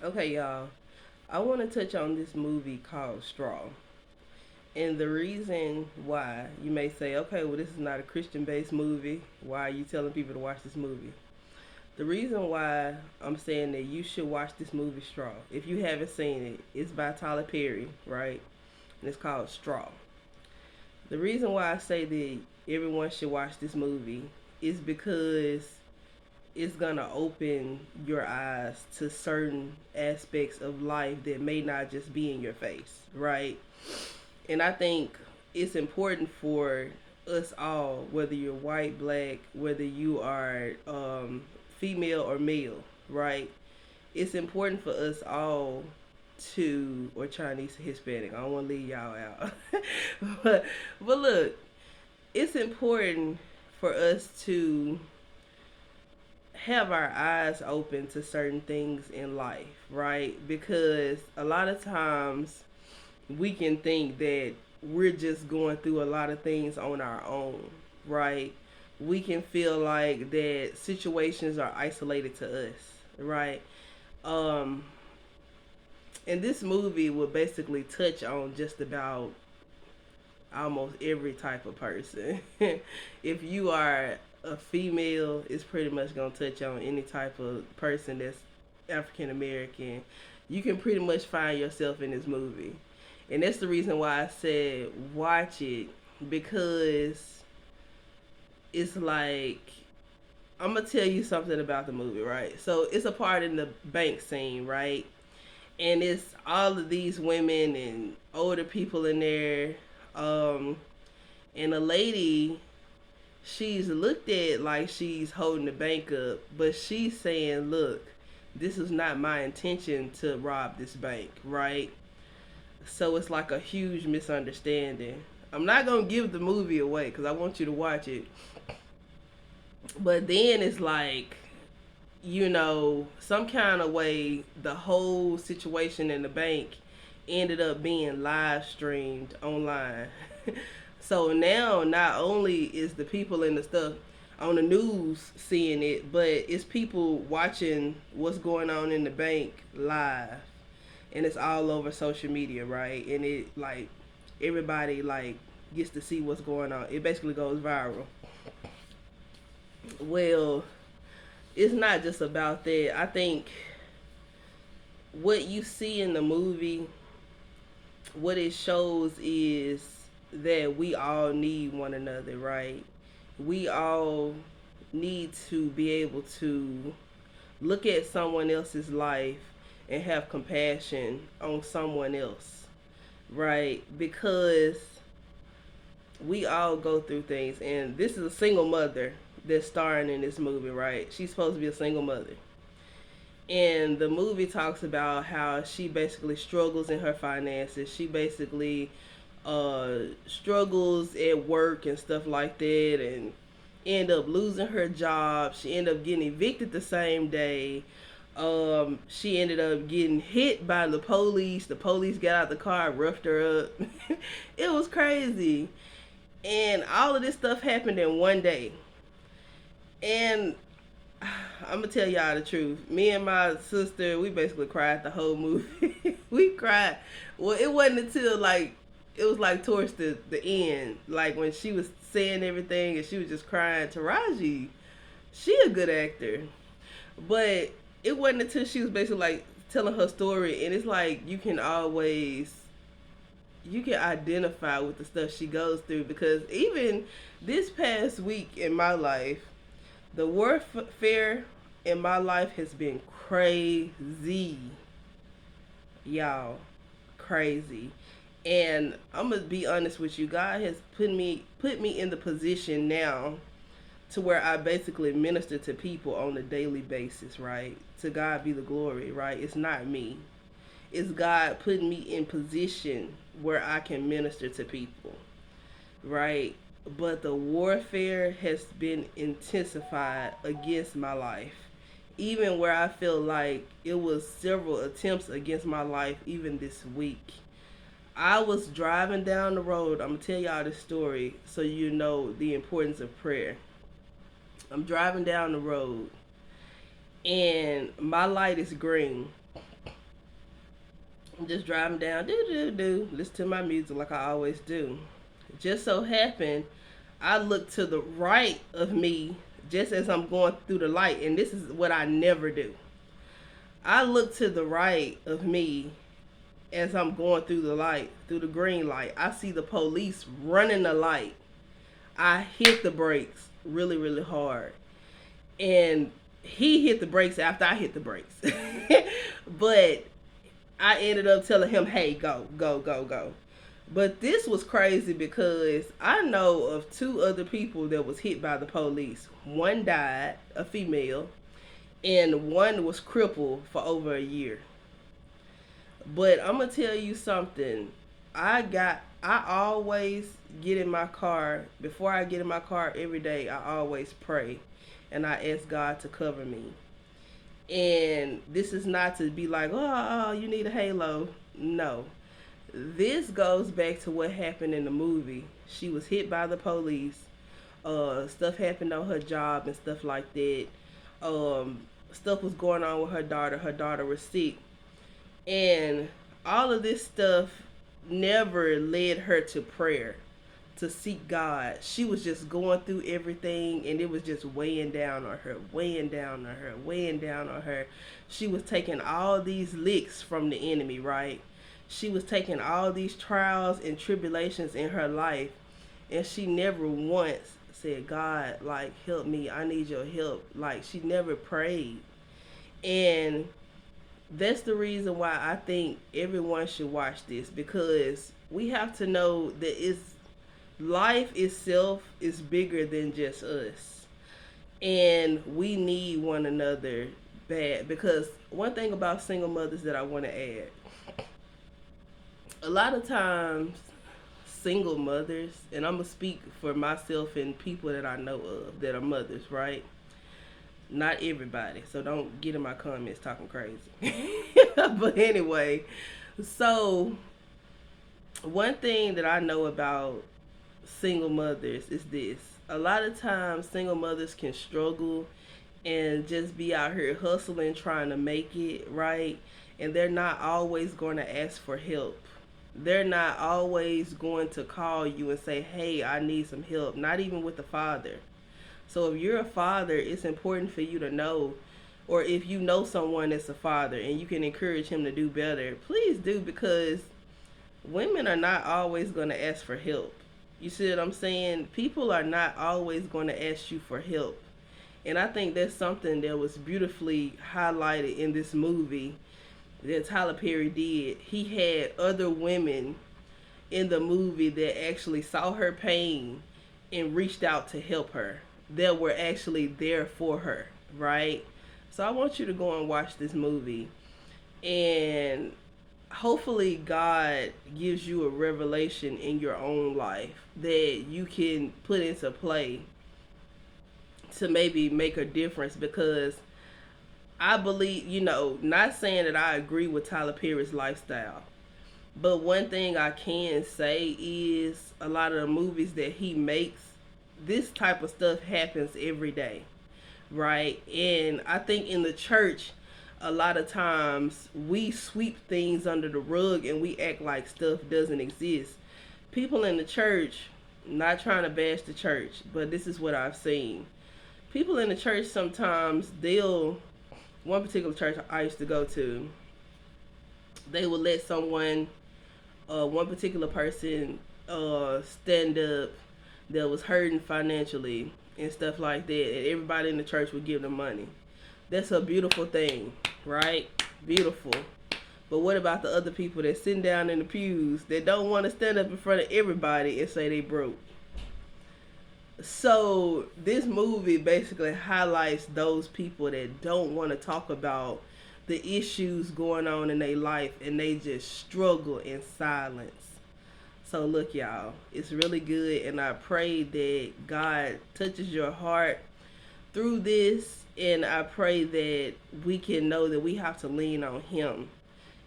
Okay, y'all. I want to touch on this movie called Straw. And the reason why you may say, okay, well, this is not a Christian based movie. Why are you telling people to watch this movie? The reason why I'm saying that you should watch this movie, Straw, if you haven't seen it, it's by Tyler Perry, right? And it's called Straw. The reason why I say that everyone should watch this movie is because it's gonna open your eyes to certain aspects of life that may not just be in your face, right? And I think it's important for us all, whether you're white, black, whether you are female or male, right? It's important for us all to, or Chinese, Hispanic. I don't want to leave y'all out, but look, it's important for us to have our eyes open to certain things in life, right? Because a lot of times we can think that we're just going through a lot of things on our own, right? We can feel like that situations are isolated to us, right? Um, and this movie will basically touch on just about almost every type of person. If you are a female, it's pretty much gonna touch on any type of person that's African American. You can pretty much find yourself in this movie, and that's the reason why I said watch it, because it's like I'm gonna tell you something about the movie, right? So it's a part in the bank scene, right? And it's all of these women and older people in there. Um, and a lady, she's looked at like she's holding the bank up, but she's saying, look, this is not my intention to rob this bank, right? So it's like a huge misunderstanding. I'm not gonna give the movie away because I want you to watch it. But then it's like, some kind of way the whole situation in the bank ended up being live streamed online. So now not only is the people in the stuff on the news seeing it, but it's people watching what's going on in the bank live. And it's all over social media, right? And it like everybody like gets to see what's going on. It basically goes viral. Well, it's not just about that. I think what you see in the movie, what it shows is that we all need one another, right? We all need to be able to look at someone else's life and have compassion on someone else, right? Because we all go through things, and this is a single mother that's starring in this movie, right? She's supposed to be a single mother. And the movie talks about how she basically struggles in her finances. She basically struggles at work and stuff like that, and end up losing her job. She ended up getting evicted the same day. She ended up getting hit by the police. The police got out the car, roughed her up. It was crazy. And all of this stuff happened in one day. And I'm gonna tell y'all the truth. Me and my sister, we basically cried the whole movie. We cried. Well, it wasn't until like it was like towards the end, like when she was saying everything and she was just crying. Taraji, she a good actor, but it wasn't until she was basically like telling her story, and it's like you can identify with the stuff she goes through, because even this past week in my life, the warfare in my life has been crazy, y'all, crazy. And I'm gonna be honest with you, God has put me in the position now to where I basically minister to people on a daily basis, right? To God be the glory, right? It's not me. It's God putting me in position where I can minister to people, right? But the warfare has been intensified against my life. Even where I feel like it was several attempts against my life, even this week. I was driving down the road. I'm going to tell y'all this story so you know the importance of prayer. I'm driving down the road and my light is green. I'm just driving down, listen to my music like I always do. Just so happened, I look to the right of me just as I'm going through the light, and this is what I never do. I look to the right of me as I'm going through the light, through the green light. I see the police running the light. I hit the brakes really, really hard. And he hit the brakes after I hit the brakes. But I ended up telling him, hey, go, go, go, go. But this was crazy because I know of two other people that was hit by the police. One died, a female, and one was crippled for over a year. But I'm gonna tell you something. I always get in my car. Before I get in my car every day, I always pray and I ask God to cover me. And this is not to be like, oh, you need a halo. No. This goes back to what happened in the movie. She was hit by the police. Stuff happened on her job and stuff like that. Stuff was going on with her daughter. Her daughter was sick. And all of this stuff never led her to prayer, to seek God. She was just going through everything and it was just weighing down on her, weighing down on her, weighing down on her. She was taking all these licks from the enemy, right? She was taking all these trials and tribulations in her life, and she never once said, God, like, help me, I need your help. Like, she never prayed. And that's the reason why I think everyone should watch this, because we have to know that life itself is bigger than just us, and we need one another bad. Because one thing about single mothers that I want to add, a lot of times single mothers, and I'm gonna speak for myself and people that I know of that are mothers, right? Not everybody, so don't get in my comments talking crazy. But anyway, so one thing that I know about single mothers is this: a lot of times single mothers can struggle and just be out here hustling, trying to make it, right? And they're not always going to ask for help. They're not always going to call you and say, hey, I need some help. Not even with the father. So if you're a father, it's important for you to know, or if you know someone that's a father and you can encourage him to do better, please do, because women are not always going to ask for help. You see what I'm saying? People are not always going to ask you for help. And I think that's something that was beautifully highlighted in this movie that Tyler Perry did. He had other women in the movie that actually saw her pain and reached out to help her, that were actually there for her, right? So I want you to go and watch this movie, and hopefully God gives you a revelation in your own life that you can put into play to maybe make a difference. Because I believe, not saying that I agree with Tyler Perry's lifestyle, but one thing I can say is a lot of the movies that he makes, this type of stuff happens every day, right? And I think in the church, a lot of times we sweep things under the rug and we act like stuff doesn't exist. People in the church, not trying to bash the church, but this is what I've seen. People in the church sometimes, one particular church I used to go to, they would let someone, one particular person, stand up that was hurting financially and stuff like that, and everybody in the church would give them money. That's a beautiful thing, right? Beautiful. But what about the other people that sitting down in the pews that don't want to stand up in front of everybody and say they broke? So this movie basically highlights those people that don't want to talk about the issues going on in their life, and they just struggle in silence. So look, y'all, it's really good, and I pray that God touches your heart through this, and I pray that we can know that we have to lean on him.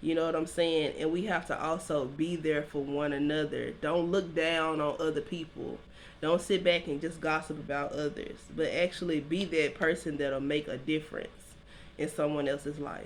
You know what I'm saying? And we have to also be there for one another. Don't look down on other people. Don't sit back and just gossip about others, but actually be that person that'll make a difference in someone else's life.